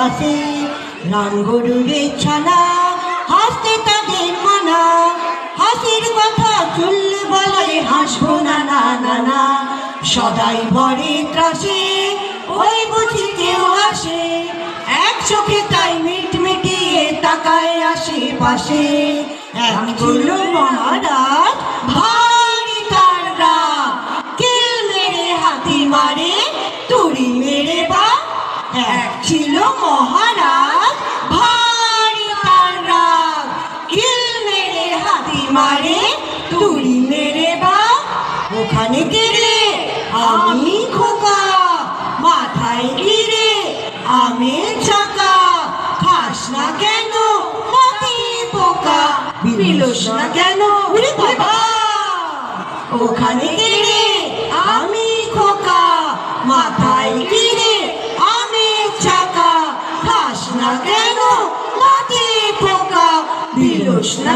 পাশে রামগরুরে ছানা হাসতে তাদের মানা হাসির কথা চললে বলে হাসবো না না না না সদাই ভরে ত্রাসে ওই বুঝি কেউ আসে এক চোখে তাই মিটমিটিয়ে তাকায় আশেপাশে একগুলো মহারাজ ভারী তার রাগ কিল মেরে হাতি মারে তুড়ি মেরে বা এক ছিল মহারাজ ভারী তার রাগ কিল মেরে হাতি মারে তুড়ি মেরে বা ওখানে গেলে আমি খোকা মাথায় গিরে আমি চাকা খাস না কেন নাতি পোকা বিলোস না কেন ওরে বাবা ওখানে গেলে আমি খোকা মাথায় গিরে আমি চাকা খাস না কেন নাতি পোকা বিলোস না